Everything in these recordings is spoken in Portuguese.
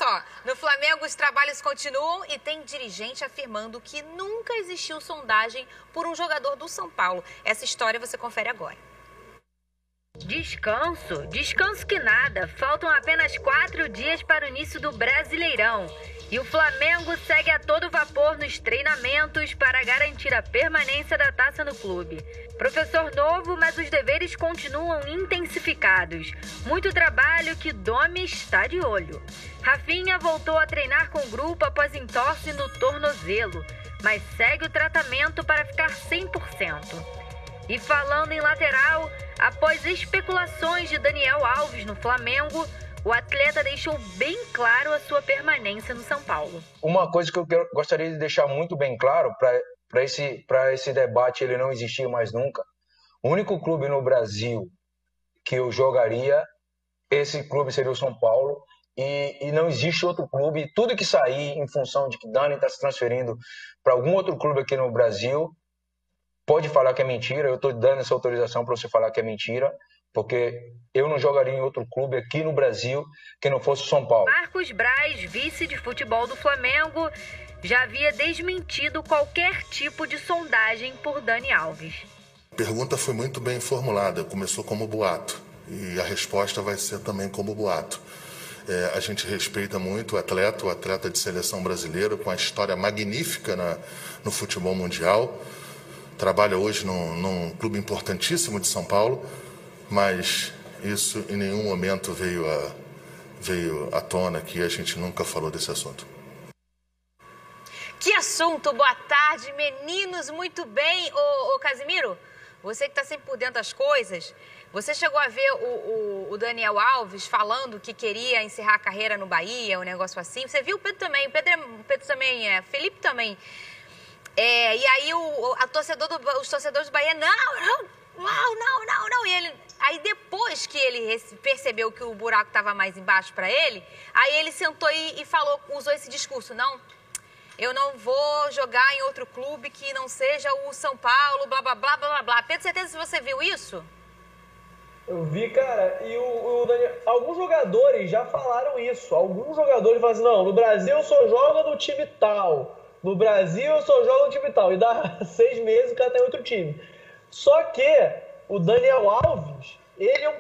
só, no Flamengo os trabalhos continuam e tem dirigente afirmando que nunca existiu sondagem por um jogador do São Paulo. Essa história você confere agora. Descanso? Descanso que nada. Faltam apenas 4 dias para o início do Brasileirão. E o Flamengo segue a todo vapor nos treinamentos para garantir a permanência da taça no clube. Professor novo, mas os deveres continuam intensificados. Muito trabalho que Domi está de olho. Rafinha voltou a treinar com o grupo após entorse no tornozelo, mas segue o tratamento para ficar 100%. E falando em lateral, após especulações de Daniel Alves no Flamengo, o atleta deixou bem claro a sua permanência no São Paulo. Uma coisa que eu gostaria de deixar muito bem claro, para esse debate ele não existir mais nunca, o único clube no Brasil que eu jogaria, esse clube seria o São Paulo, e não existe outro clube. Tudo que sair em função de que Dani está se transferindo para algum outro clube aqui no Brasil, pode falar que é mentira. Eu estou dando essa autorização para você falar que é mentira, porque eu não jogaria em outro clube aqui no Brasil que não fosse o São Paulo. Marcos Braz, vice de futebol do Flamengo, já havia desmentido qualquer tipo de sondagem por Dani Alves. A pergunta foi muito bem formulada, começou como boato e a resposta vai ser também como boato. A gente respeita muito o atleta de seleção brasileira, com a história magnífica no futebol mundial. Trabalha hoje num clube importantíssimo de São Paulo, mas isso em nenhum momento veio à tona, que a gente nunca falou desse assunto. Que assunto! Boa tarde, meninos, muito bem. Ô Casimiro, você que está sempre por dentro das coisas, você chegou a ver o Daniel Alves falando que queria encerrar a carreira no Bahia, um negócio assim? Você viu o Pedro também, Pedro também, Felipe também. E aí os torcedores do Bahia, não. E ele, aí depois que ele percebeu que o buraco estava mais embaixo para ele, aí ele sentou e falou, usou esse discurso, não, eu não vou jogar em outro clube que não seja o São Paulo, blá, blá, blá, blá, blá. Pedro, certeza se você viu isso? Eu vi, cara, e o Daniel, alguns jogadores já falaram isso. Alguns jogadores falaram assim, não, no Brasil eu só jogo no time tal. No Brasil eu só jogo no time tal. E dá 6 meses o cara tá em outro time. Só que o Daniel Alves,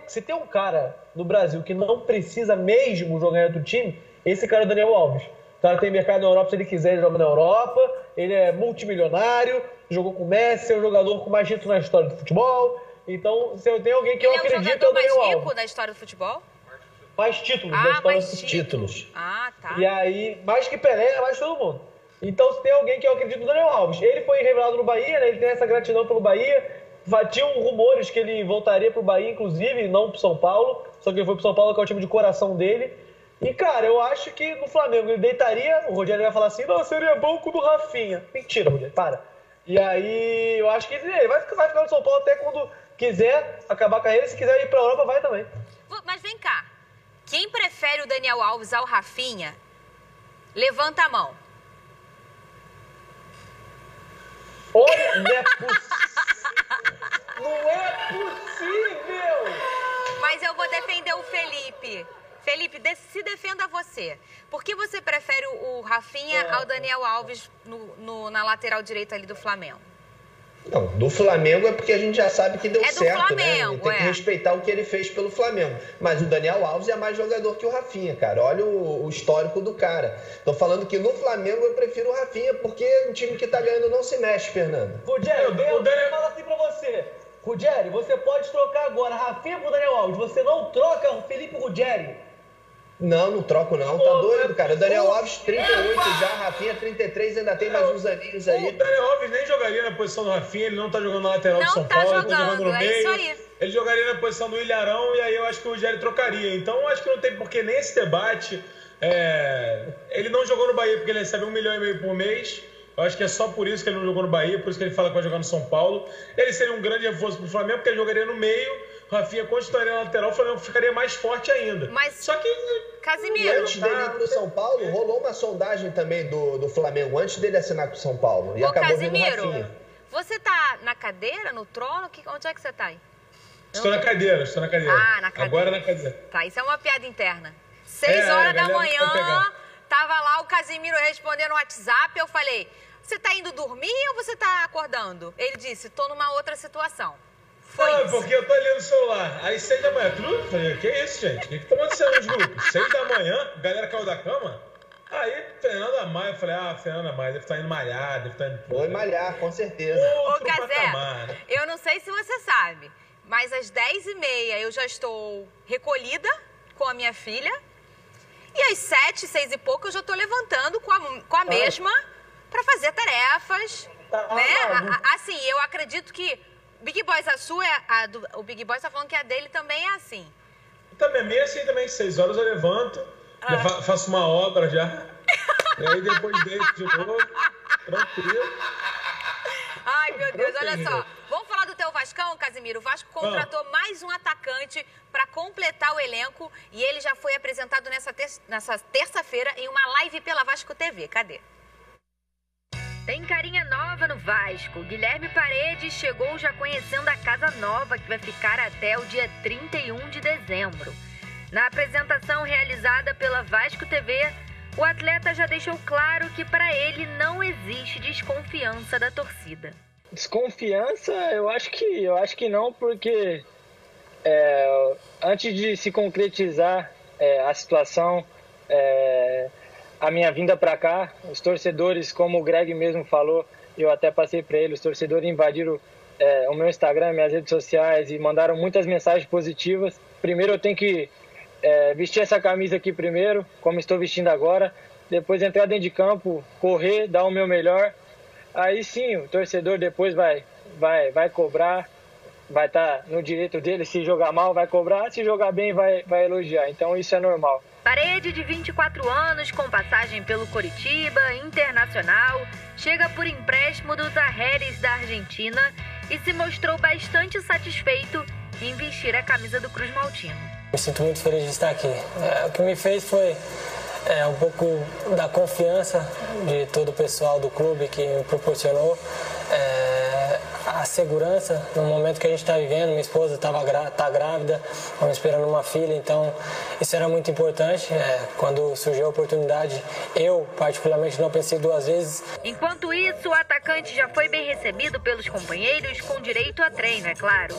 se tem um cara no Brasil que não precisa mesmo jogar em outro time, esse cara é o Daniel Alves. O cara tem mercado na Europa, se ele quiser ele joga na Europa. Ele é multimilionário, jogou com o Messi, é o jogador com mais títulos na história do futebol. Então, se eu tenho alguém que eu acredito, é o Daniel Alves. Ele é o jogador mais rico da história do futebol? Mais títulos da história dos títulos. Ah, tá. E aí, mais que Pelé, mais todo mundo. Então, se tem alguém que eu acredito, o Daniel Alves. Ele foi revelado no Bahia, né? Ele tem essa gratidão pelo Bahia. Tinham rumores que ele voltaria pro Bahia, inclusive, não pro São Paulo. Só que ele foi pro São Paulo, que é o time de coração dele. E, cara, eu acho que no Flamengo ele deitaria. O Rogério vai falar assim, não, seria bom com o do Rafinha. Mentira, Rogério, para. E aí, eu acho que ele vai ficar no São Paulo até quando quiser acabar a carreira. Se quiser ir pra Europa, vai também. Mas vem cá. Quem prefere o Daniel Alves ao Rafinha, levanta a mão. Olha, não é possível. Não é possível. Mas eu vou defender o Felipe. Felipe, se defenda você. Por que você prefere o Rafinha ao Daniel Alves na lateral direita ali do Flamengo? Não, do Flamengo é porque a gente já sabe que deu certo, Flamengo, né? Tem que respeitar o que ele fez pelo Flamengo. Mas o Daniel Alves é mais jogador que o Rafinha, cara. Olha o histórico do cara. Tô falando que no Flamengo eu prefiro o Rafinha, porque um time que tá ganhando não se mexe, Fernando. Rogério, eu falo assim pra você. Rogério, você pode trocar agora Rafinha pro Daniel Alves. Você não troca o Felipe Rogério. Não troco não, tá doido, cara. O Daniel Alves, 38 já, Rafinha, 33, ainda tem mais uns aninhos aí. O Daniel Alves nem jogaria na posição do Rafinha, ele não tá jogando na lateral do São Paulo, ele tá jogando no meio. Isso aí. Ele jogaria na posição do Ilharão e aí eu acho que o Rogério trocaria. Então, acho que não tem porquê nem esse debate. Ele não jogou no Bahia porque ele recebe 1,5 milhão por mês. Eu acho que é só por isso que ele não jogou no Bahia, por isso que ele fala que vai jogar no São Paulo. Ele seria um grande reforço pro Flamengo, porque ele jogaria no meio. Rafinha continuaria na lateral, o Flamengo ficaria mais forte ainda. Mas, só que, Casimiro, antes dele ir pro São Paulo, rolou uma sondagem também do Flamengo, antes dele assinar com o São Paulo. E acabou vindo o Rafinha. Você tá na cadeira, no trono? Onde é que você tá aí? Estou na cadeira. Ah, na cadeira. Agora na cadeira. Tá, isso é uma piada interna. 6 horas da manhã, tava lá o Casimiro respondendo no WhatsApp, eu falei, você tá indo dormir ou você tá acordando? Ele disse, tô numa outra situação. Foi isso. Porque eu tô olhando o celular. Aí 6 da manhã, tudo? Falei, que isso, gente? O que tá acontecendo nos grupos? 6 da manhã, a galera caiu da cama? Aí, Fernanda Maia, eu falei, Fernanda Maia, deve estar indo malhar, deve estar indo... Foi malhar, com certeza. Ô, Cazé, eu não sei se você sabe, mas às 10h30 eu já estou recolhida com a minha filha. E às 7, 6 e pouco eu já estou levantando com a mesma para fazer tarefas, né? Assim, eu acredito que Big Boys, a sua, o Big Boys tá falando que a dele também é assim. Também, meio assim também, 6 horas eu levanto, já faço uma obra já, e aí depois deito de novo, tranquilo. Ai, meu Deus, olha só. Vamos falar do teu Vascão, Casimiro? O Vasco contratou mais um atacante para completar o elenco e ele já foi apresentado nessa terça-feira em uma live pela Vasco TV. Cadê? Tem carinha nova no Vasco. Guilherme Paredes chegou já conhecendo a casa nova que vai ficar até o dia 31 de dezembro. Na apresentação realizada pela Vasco TV, o atleta já deixou claro que para ele não existe desconfiança da torcida. Desconfiança, eu acho que não, porque antes de se concretizar a situação, a minha vinda para cá, os torcedores, como o Greg mesmo falou, eu até passei para ele, os torcedores invadiram o meu Instagram, minhas redes sociais e mandaram muitas mensagens positivas. Primeiro eu tenho que vestir essa camisa aqui primeiro, como estou vestindo agora, depois entrar dentro de campo, correr, dar o meu melhor. Aí sim, o torcedor depois vai cobrar, vai estar no direito dele, se jogar mal vai cobrar, se jogar bem vai elogiar, então isso é normal. Parede, de 24 anos, com passagem pelo Coritiba, Internacional, chega por empréstimo do Tajeres da Argentina e se mostrou bastante satisfeito em vestir a camisa do Cruz Maltino. Me sinto muito feliz de estar aqui. O que me fez foi um pouco da confiança de todo o pessoal do clube que me proporcionou a segurança no momento que a gente está vivendo. Minha esposa tá grávida, estamos esperando uma filha, então isso era muito importante. Quando surgiu a oportunidade, eu particularmente não pensei duas vezes. Enquanto isso, o atacante já foi bem recebido pelos companheiros, com direito a treino, é claro.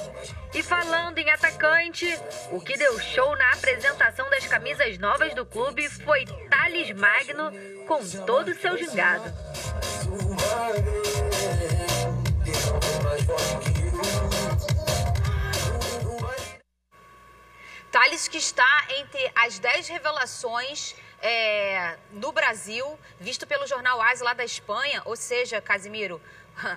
E falando em atacante, o que deu show na apresentação das camisas novas do clube foi Thales Magno com todo o seu gingado. Thales, que está entre as 10 revelações no Brasil, visto pelo jornal AS lá da Espanha. Ou seja, Casimiro,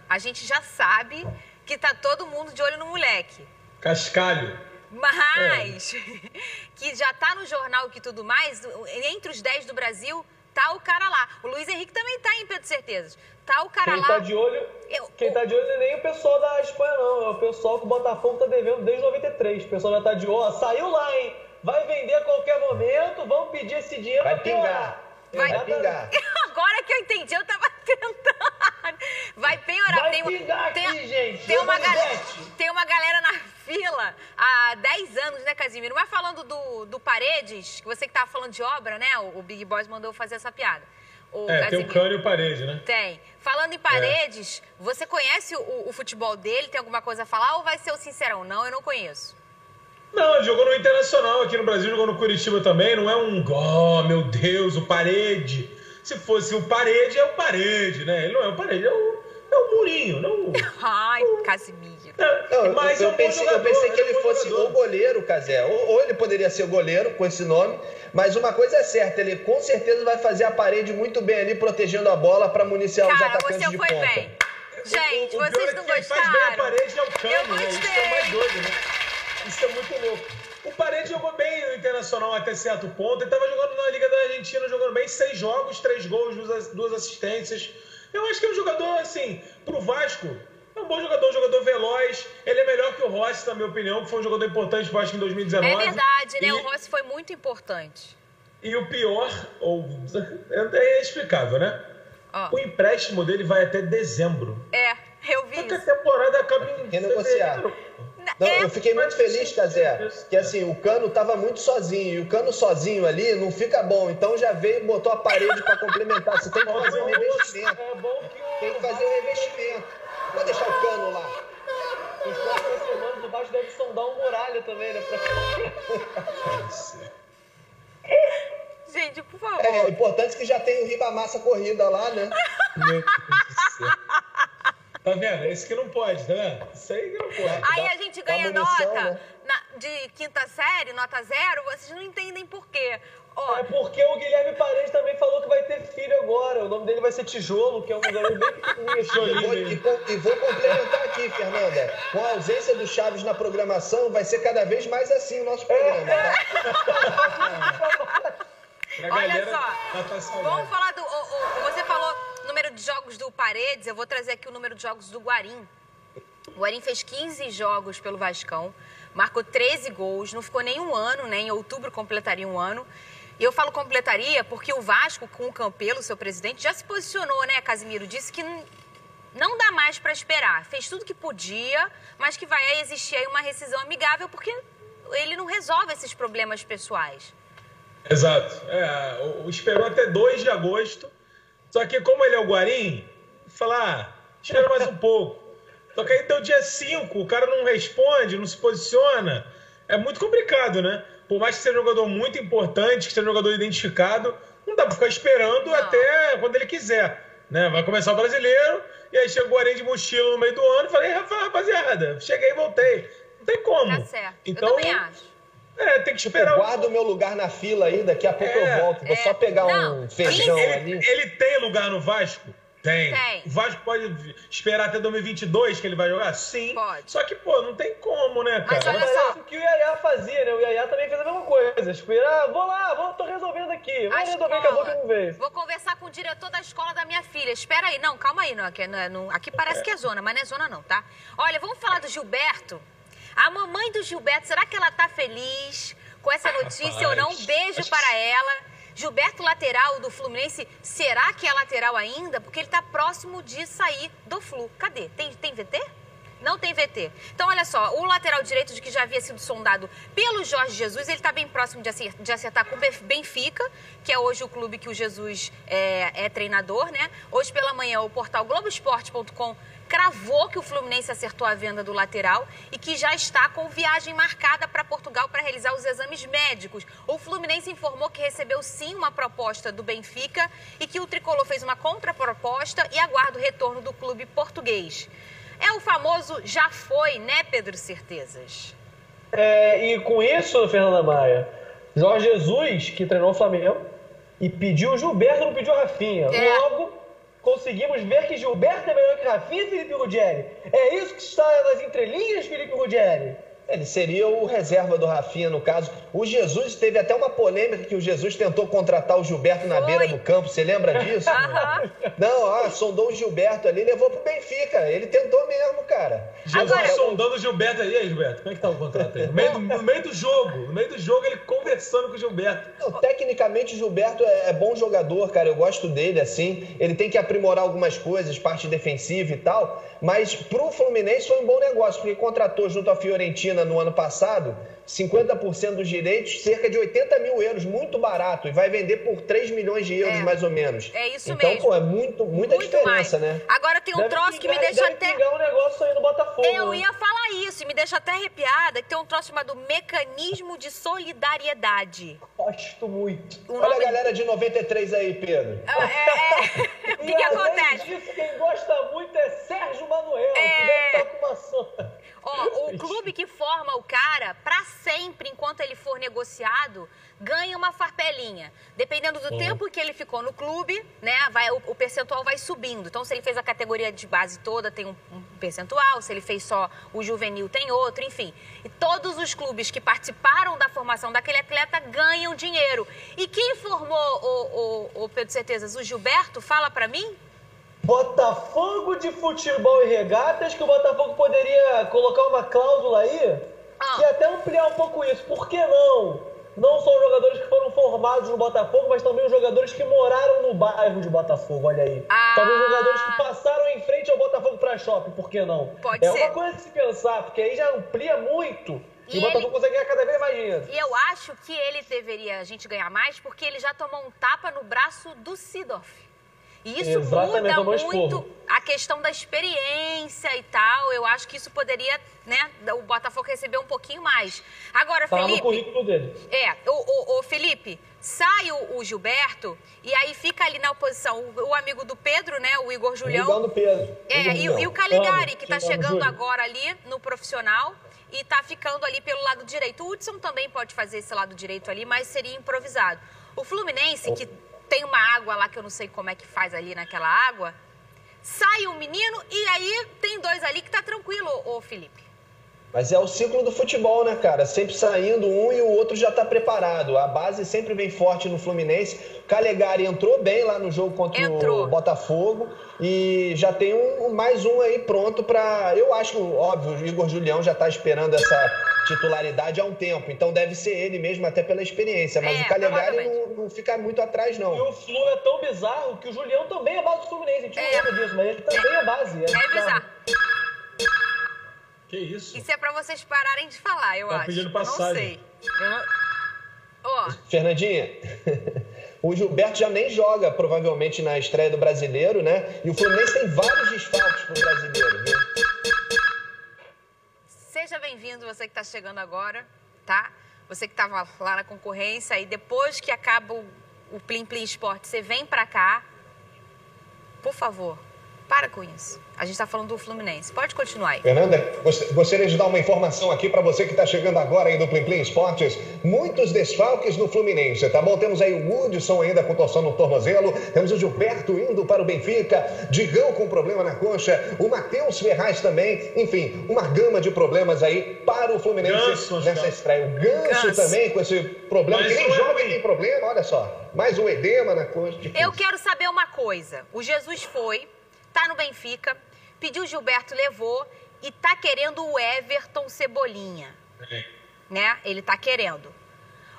a gente já sabe que tá todo mundo de olho no moleque. Cascalho. Mas que já tá no jornal e tudo mais, entre os 10 do Brasil, tá o cara lá. O Luiz Henrique também tá em Pedro Certezas. Tá o cara lá. Quem tá de olho não é nem o pessoal da Espanha, não. É o pessoal que o Botafogo tá devendo desde 93. O pessoal já tá de olho. Saiu lá, hein? Vai vender a qualquer momento, vamos pedir esse dinheiro pra pingar. Vai pingar. Agora que eu entendi, eu tava tentando. Vai piorar. Vai pingar aqui, gente. Tem uma galera na fila há 10 anos, né, Casimiro? Mas falando do Paredes, que você que tava falando de obra, né? O Big Boys mandou fazer essa piada. Tem o Cano e o Parede, né? Tem. Falando em Paredes, você conhece o futebol dele? Tem alguma coisa a falar ou vai ser o sincerão? Não, eu não conheço. Não, ele jogou no Internacional aqui no Brasil, jogou no Curitiba também. Não é meu Deus, o Parede. Se fosse o Parede, é o Parede, né? Ele não é o Parede, é o Murinho. Não... Ai, Casimiro. Mas eu pensei que ele fosse o goleiro, Cazé. Ou ele poderia ser o goleiro com esse nome. Mas uma coisa é certa, ele com certeza vai fazer a Parede muito bem ali, protegendo a bola para municiar os atacantes de ponta. Você foi bem. Gente, vocês não gostaram? Quem faz bem a Parede é o Cano, eu gostei. Isso é mais doido, né? Isso é muito louco. O Parede jogou bem no Internacional até certo ponto. Ele estava jogando na Liga da Argentina, jogando bem, 6 jogos, 3 gols, 2 assistências. Eu acho que é um jogador, assim, pro Vasco, é um bom jogador, um jogador veloz. Ele é melhor que o Rossi, na minha opinião, que foi um jogador importante pro Vasco em 2019. É verdade, né? O Rossi foi muito importante. E o pior, é explicável, né? O empréstimo dele vai até dezembro. Eu vi isso. Porque a temporada acaba em renegociar. Não, eu fiquei muito feliz, Cazé, que assim, o Cano tava muito sozinho, e o Cano sozinho ali não fica bom, então já veio e botou a parede para complementar. Você tem que fazer um revestimento. Tem que fazer um revestimento. Vou deixar o Cano lá. Os próximos semanas o Vasco deve sondar um muralha também, né? Gente, por favor. É importante que já tem o Ribamassa corrida lá, né? Meu Deus do céu. Tá vendo? Esse que não pode, tá vendo? Isso aí que não pode. Aí a gente ganha munição, nota né? de quinta série, nota 0, vocês não entendem por quê. Ó, É porque o Guilherme Paredes também falou que vai ter filho agora. O nome dele vai ser Tijolo, que é um garoto bem pequenininho. E vou complementar aqui, Fernanda. Com a ausência do Chaves na programação, vai ser cada vez mais assim o nosso programa. Tá? olha só, vamos falar do... você falou número de jogos do Paredes, eu vou trazer aqui o número de jogos do Guarim. O Guarim fez 15 jogos pelo Vascão, marcou 13 gols, não ficou nem um ano, né? Em outubro completaria um ano. E eu falo completaria porque o Vasco, com o Campelo, seu presidente, já se posicionou, né, Casimiro? Disse que não dá mais para esperar. Fez tudo que podia, mas que vai existir aí uma rescisão amigável porque ele não resolve esses problemas pessoais. Exato. Esperou até 2 de agosto. Só que como ele é o Guarim, espera mais um pouco. Só que aí deu dia 5, o cara não responde, não se posiciona. É muito complicado, né? Por mais que seja um jogador muito importante, que seja um jogador identificado, não dá pra ficar esperando até quando ele quiser, né? Vai começar o Brasileiro, e aí chega o Guarim de mochila no meio do ano e falei, rapaziada, cheguei e voltei. Não tem como. Tá certo. Então, eu também acho. Tem que esperar. Eu guardo o meu lugar na fila aí, daqui a pouco eu volto. Vou só pegar um feijão ali. Ele tem lugar no Vasco? Tem. O Vasco pode esperar até 2022 que ele vai jogar? Sim. Pode. Só que, pô, não tem como, né, cara? Mas olha só. O que o Yaya fazia, né? O Yaya também fez a mesma coisa. Esperar, tô resolvendo aqui. Vou resolver, acabou que não veio. Vou conversar com o diretor da escola da minha filha. Espera aí. Não, calma aí. Aqui parece que é zona, mas não é zona não, tá? Olha, vamos falar do Gilberto. A mamãe do Gilberto, será que ela tá feliz com essa notícia ou não? Um beijo para ela. Gilberto, lateral do Fluminense, será que é lateral ainda? Porque ele está próximo de sair do Flu. Cadê? Tem VT? Não tem VT. Então, olha só, o lateral direito de que já havia sido sondado pelo Jorge Jesus, ele está bem próximo de acertar com o Benfica, que é hoje o clube que o Jesus é treinador, né? Hoje pela manhã, o portal Globoesporte.com cravou que o Fluminense acertou a venda do lateral e que já está com viagem marcada para Portugal para realizar os exames médicos. O Fluminense informou que recebeu sim uma proposta do Benfica e que o tricolor fez uma contraproposta e aguarda o retorno do clube português. É o famoso já foi, né, Pedro Certezas? E com isso, Fernanda Maia, Jorge Jesus, que treinou o Flamengo, e pediu o Gilberto, não pediu o Rafinha. Logo, conseguimos ver que Gilberto é melhor que Rafinha, Felipe Ruggeri. É isso que está nas entrelinhas, Felipe Ruggeri? Ele seria o reserva do Rafinha, no caso. O Jesus, teve até uma polêmica que o Jesus tentou contratar o Gilberto na beira do campo. Você lembra disso? Não, sondou o Gilberto ali e levou pro Benfica. Ele tentou mesmo, cara. Jesus sondando o Gilberto aí, Gilberto. Como é que tá o contrato aí? No meio do jogo, ele conversando com o Gilberto. Não, tecnicamente, o Gilberto é bom jogador, cara. Eu gosto dele, assim. Ele tem que aprimorar algumas coisas, parte defensiva e tal. Mas pro Fluminense foi um bom negócio, porque contratou junto à Fiorentina no ano passado 50% dos direitos, cerca de 80 mil euros, muito barato, e vai vender por 3 milhões de euros, mais ou menos. É isso então, mesmo. Pô, é muita diferença, né? Agora tem um troço que me deixa até... um negócio aí no Botafogo. Eu ia falar isso, e me deixa até arrepiada, que tem um troço chamado Mecanismo de Solidariedade. Gosto muito. Olha a galera de 93 aí, Pedro. O que acontece? Disso, quem gosta muito é Sérgio Manuel, que deve estar com uma sonda. O clube que forma o cara, pra sempre, enquanto ele for negociado, ganha uma farpelinha. Dependendo do tempo que ele ficou no clube, né, o percentual vai subindo. Então, se ele fez a categoria de base toda, tem um percentual. Se ele fez só o juvenil, tem outro, enfim. E todos os clubes que participaram da formação daquele atleta ganham dinheiro. E quem formou o Pedro Certezas? O Gilberto? Fala pra mim. Botafogo de Futebol e Regatas, que o Botafogo poderia colocar uma cláusula aí e até ampliar um pouco isso. Por que não não só os jogadores que foram formados no Botafogo, mas também os jogadores que moraram no bairro de Botafogo, olha aí. Talvez os jogadores que passaram em frente ao Botafogo para shopping, por que não? Pode ser. Uma coisa de se pensar, porque aí já amplia muito. E o Botafogo consegue ganhar cada vez mais dinheiro. E eu acho que ele deveria a gente ganhar mais porque ele já tomou um tapa no braço do Seedorf. E isso muda muito a questão da experiência e tal. Eu acho que isso poderia, né, o Botafogo receber um pouquinho mais. Agora, Felipe... no currículo dele. O Felipe, sai o Gilberto e aí fica ali na oposição o amigo do Pedro, né, o Igor Julião. O do Pedro. E o Caligari, que tá chegando agora ali no profissional e tá ficando ali pelo lado direito. O Hudson também pode fazer esse lado direito ali, mas seria improvisado. O Fluminense, que tem uma água lá que eu não sei como é que faz ali naquela água, sai um menino e aí tem dois ali que tá tranquilo, ô Felipe. Mas é o ciclo do futebol, né, cara? Sempre saindo um e o outro já tá preparado. A base sempre vem forte no Fluminense. O Calegari entrou bem lá no jogo contra o Botafogo e já tem mais um aí pronto para... Eu acho que, óbvio, o Igor Julião já tá esperando essa titularidade há um tempo. Então deve ser ele mesmo, até pela experiência. Mas o Calegari não fica muito atrás, não. E o Flu é tão bizarro que o Julião também é base do Fluminense. A gente não lembra disso, mas ele também é base. É bizarro. Que isso? Isso é pra vocês pararem de falar, eu acho. Pedindo passagem. Eu não sei. Fernandinha, o Gilberto já nem joga, provavelmente, na estreia do Brasileiro, né? E o Fluminense tem vários desfalques pro Brasileiro, viu? Seja bem-vindo, você que tá chegando agora, tá? Você que tava lá na concorrência e depois que acaba o Plim Plim Esporte, você vem pra cá. Por favor, para com isso. A gente está falando do Fluminense. Pode continuar aí. Fernanda, gostaria de dar uma informação aqui para você que está chegando agora aí do Plim Plim Esportes. Muitos desfalques no Fluminense, tá bom? Temos aí o Hudson ainda com torção no tornozelo. Temos o Gilberto indo para o Benfica. Digão com problema na coxa. O Matheus Ferraz também. Enfim, uma gama de problemas aí para o Fluminense nessa estreia. O Ganso também com esse problema. Que nem joga e tem problema, olha só. Mais um edema na coxa. Eu quero saber uma coisa. O Jesus foi, tá no Benfica, pediu o Gilberto, levou e tá querendo o Everton Cebolinha. Né? Ele tá querendo.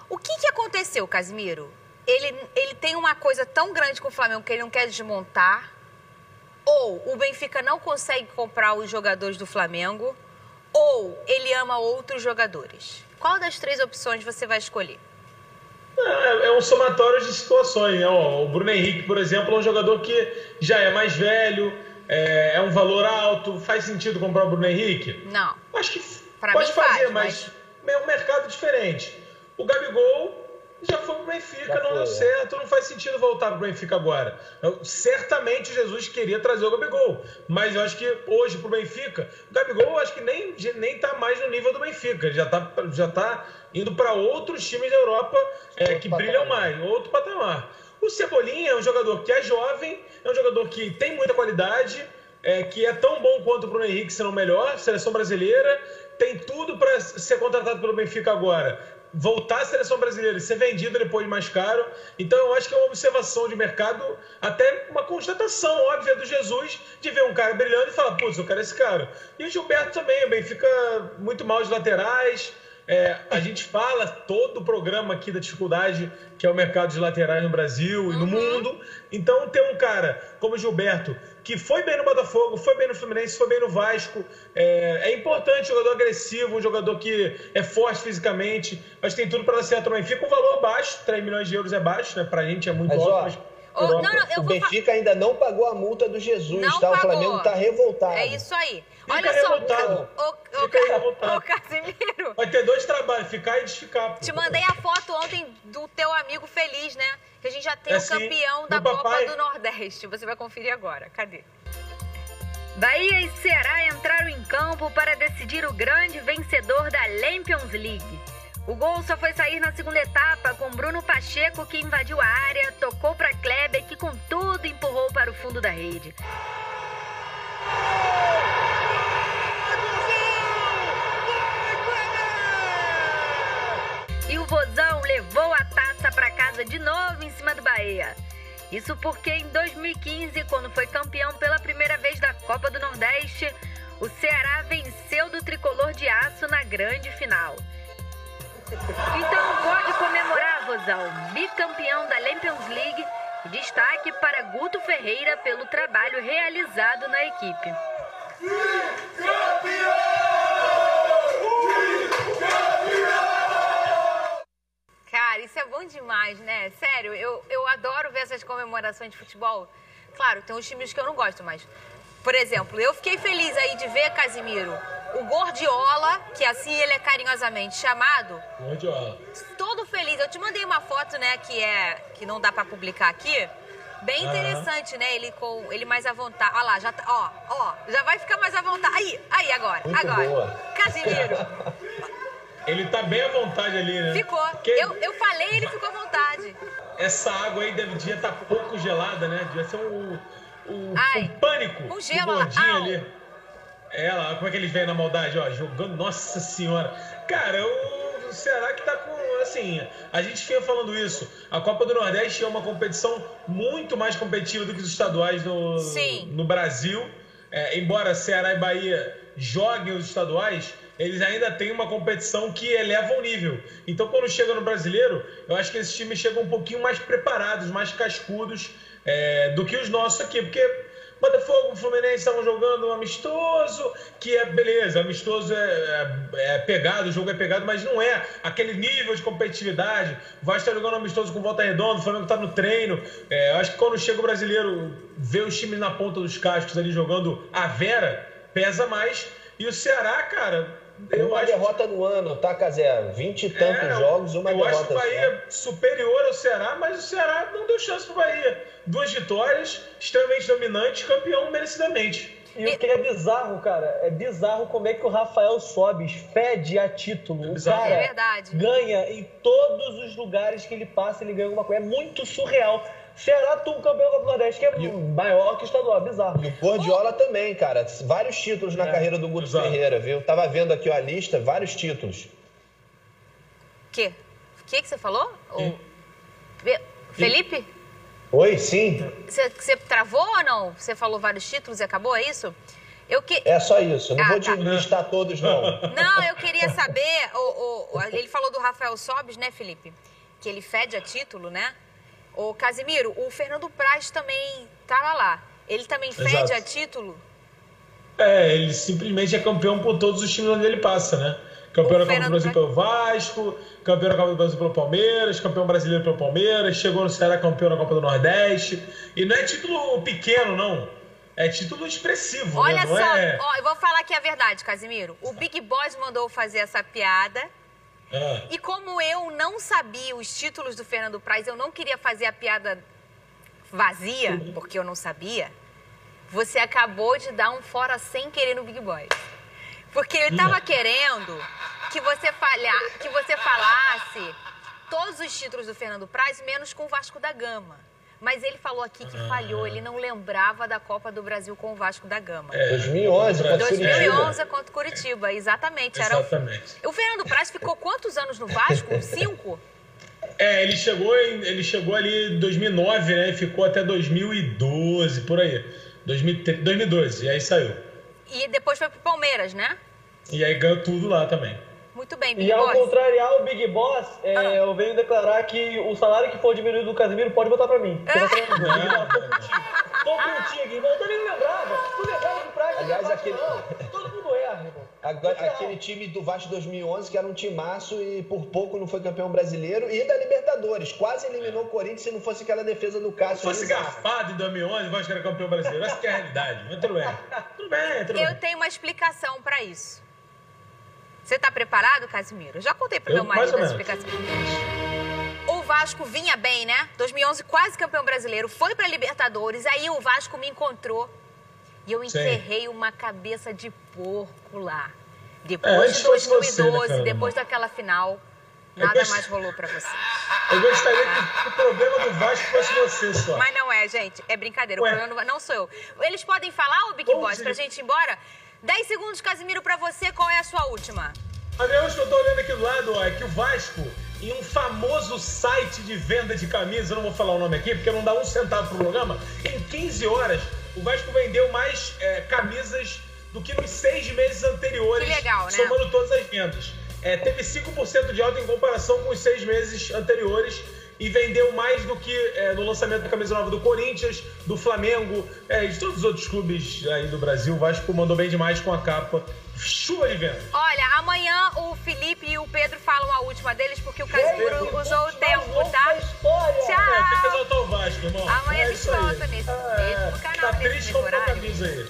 O que aconteceu, Casimiro? Ele tem uma coisa tão grande com o Flamengo que ele não quer desmontar? Ou o Benfica não consegue comprar os jogadores do Flamengo? Ou ele ama outros jogadores? Qual das três opções você vai escolher? É um somatório de situações, né? O Bruno Henrique, por exemplo, é um jogador que já é mais velho, é um valor alto. Faz sentido comprar o Bruno Henrique? Não. Acho que pode fazer, mas é um mercado diferente. O Gabigol já foi pro Benfica, não deu certo, não faz sentido voltar pro Benfica agora. Certamente o Jesus queria trazer o Gabigol, mas eu acho que hoje pro Benfica, o Gabigol eu acho que nem tá mais no nível do Benfica, ele já tá indo para outros times da Europa que brilham mais, outro patamar. O Cebolinha é um jogador que é jovem, é um jogador que tem muita qualidade, que é tão bom quanto o Bruno Henrique, se não melhor, seleção brasileira, tem tudo para ser contratado pelo Benfica agora. Voltar à seleção brasileira e ser vendido depois mais caro. Então eu acho que é uma observação de mercado, até uma constatação óbvia do Jesus, de ver um cara brilhando e falar, putz, eu quero esse cara. E o Gilberto também, o Benfica muito mal de laterais. A gente fala todo o programa aqui da dificuldade que é o mercado de laterais no Brasil e no mundo. Então ter um cara como o Gilberto, que foi bem no Botafogo, foi bem no Fluminense, foi bem no Vasco, é importante, um jogador agressivo, um jogador que é forte fisicamente, mas tem tudo para dar certo no Benfica. Um valor baixo, 3 milhões de euros é baixo, né? Pra gente é muito alto, mas... O Benfica ainda não pagou a multa do Jesus, tá? O Flamengo tá revoltado. É isso aí. Olha só, ô Casimiro. Vai ter 2 trabalhos, ficar e desficar. Te mandei a foto ontem do teu amigo feliz, né? Que a gente já tem o campeão da Copa do Nordeste. Você vai conferir agora. Cadê? Bahia e Ceará entraram em campo para decidir o grande vencedor da Champions League. O gol só foi sair na segunda etapa com Bruno Pacheco, que invadiu a área, tocou para Kleber, que com tudo empurrou para o fundo da rede. E o Vozão levou a taça para casa de novo em cima do Bahia. Isso porque em 2015, quando foi campeão pela primeira vez da Copa do Nordeste, o Ceará venceu do Tricolor de Aço na grande final. Então pode comemorar, Rosal, bicampeão da Champions League. Destaque para Guto Ferreira pelo trabalho realizado na equipe. Cara, isso é bom demais, né? Sério, eu adoro ver essas comemorações de futebol. Claro, tem uns times que eu não gosto, mas... Por exemplo, eu fiquei feliz aí de ver, Casimiro, o Gordiola, que assim ele é carinhosamente chamado. Gordiola. Todo feliz. Eu te mandei uma foto, né, que não dá pra publicar aqui. Bem interessante, né? Ele mais à vontade. Olha lá, já tá, já vai ficar mais à vontade. Aí agora. Muito boa. Casimiro. Ele tá bem à vontade ali, né? Ficou. Porque Eu falei, ele ficou à vontade. essa água aí devia estar pouco gelada, né? Devia ser um pânico. Com gelo, ali. Ela, como é que eles vêm na maldade, ó, jogando, nossa senhora. Cara, o Ceará que tá com, assim, a gente fica falando isso, a Copa do Nordeste é uma competição muito mais competitiva do que os estaduais no Brasil. Embora Ceará e Bahia joguem os estaduais, eles ainda têm uma competição que eleva o nível. Então, quando chega no Brasileiro, eu acho que esses times chegam um pouquinho mais preparados, mais cascudos do que os nossos aqui, porque Botafogo e Fluminense estavam jogando um amistoso, que beleza, amistoso é pegado, o jogo é pegado, mas não é aquele nível de competitividade. O Vasco está jogando um amistoso com Volta Redonda, o Flamengo está no treino. Eu acho que quando chega o brasileiro, ver os times na ponta dos cascos ali jogando a vera, pesa mais. E o Ceará, cara... Uma derrota no ano, tá, Cazé? 20 e tantos jogos, uma derrota. Eu acho que o Bahia é superior ao Ceará, mas o Ceará não deu chance pro Bahia. 2 vitórias, extremamente dominante, campeão merecidamente. E o que é bizarro, cara, é bizarro como é que o Rafael Sobis fede a título. O cara ganha em todos os lugares que ele passa, ele ganha alguma coisa. É muito surreal. Ceará tem um campeão do Nordeste que é maior que o estadual, bizarro. E o Gordiola também, cara. Vários títulos na carreira do Guto Ferreira, viu? Tava vendo aqui a lista, vários títulos. O que você falou? Felipe? Oi, sim. Você travou ou não? Você falou vários títulos e acabou, é isso? É só isso, não vou te listar todos, não. Não, eu queria saber, ele falou do Rafael Sobis, né, Felipe? Que ele fede a título, né? Ô, Casimiro, o Fernando Praz também tava lá. Ele também fede a título? Ele simplesmente é campeão por todos os times onde ele passa, né? Campeão da Copa do Brasil pelo Vasco, campeão da Copa do Brasil pelo Palmeiras, campeão brasileiro pelo Palmeiras, chegou no Ceará campeão da Copa do Nordeste. E não é título pequeno, não. É título expressivo. Olha só, eu vou falar aqui a verdade, Casimiro. O Big Boss mandou fazer essa piada. E como eu não sabia os títulos do Fernando Praz, eu não queria fazer a piada vazia, porque eu não sabia, você acabou de dar um fora sem querer no Big Boss. Porque ele estava querendo que você falasse todos os títulos do Fernando Praz, menos com o Vasco da Gama. Mas ele falou aqui que falhou, ele não lembrava da Copa do Brasil com o Vasco da Gama. 2011 contra Curitiba. 2011 contra Curitiba, exatamente. O Fernando Praz ficou quantos anos no Vasco? 5? Ele chegou ali em 2009, né? E ficou até 2012, por aí. 2012, e aí saiu. E depois foi pro Palmeiras, né? E aí ganhou tudo lá também. Muito bem, Big Boss. E ao contrariar o Big Boss, eu venho declarar que o salário que for diminuído do Casimiro pode botar pra mim. Tô contigo, irmão. Eu também não lembrava. Tu lembrava do Praga? Aliás, todo mundo erra, irmão. Aquele time do Vasco 2011, que era um timaço e por pouco não foi campeão brasileiro e da Libertadores. Quase eliminou o Corinthians se não fosse aquela defesa do Cássio. Se fosse garfado em 2011, o Vasco era campeão brasileiro. Essa que é a realidade. Mas tudo bem. Tudo bem. Eu tenho uma explicação pra isso. Você tá preparado, Casimiro? Eu já contei pro meu marido essa explicação. O Vasco vinha bem, né? 2011, quase campeão brasileiro. Foi pra Libertadores. Aí o Vasco me encontrou. E eu enterrei uma cabeça de porco lá. Depois de 2012, depois daquela final, nada mais rolou pra você. Eu gostaria que o problema do Vasco fosse você só. Mas não é, gente. É brincadeira. O problema não sou eu. Eles podem falar, Big Boss, pra gente ir embora? 10 segundos, Casimiro, pra você. Qual é a sua última? A minha última, eu tô olhando aqui do lado, é que o Vasco, em um famoso site de venda de camisas, eu não vou falar o nome aqui, porque não dá um centavo pro programa, em 15 horas, o Vasco vendeu mais camisas do que nos 6 meses anteriores, que legal, né? Somando todas as vendas. teve 5% de alta em comparação com os 6 meses anteriores e vendeu mais do que no lançamento da camisa nova do Corinthians, do Flamengo, de todos os outros clubes aí do Brasil. O Vasco mandou bem demais com a capa. Chuva de vento. Olha, amanhã o Felipe e o Pedro falam a última deles, porque o Casimiro usou o tempo, tá? Tchau! Tem que exaltar o Vasco, irmão. Amanhã a gente volta nesse mesmo canal. Tá triste com a camisa aí.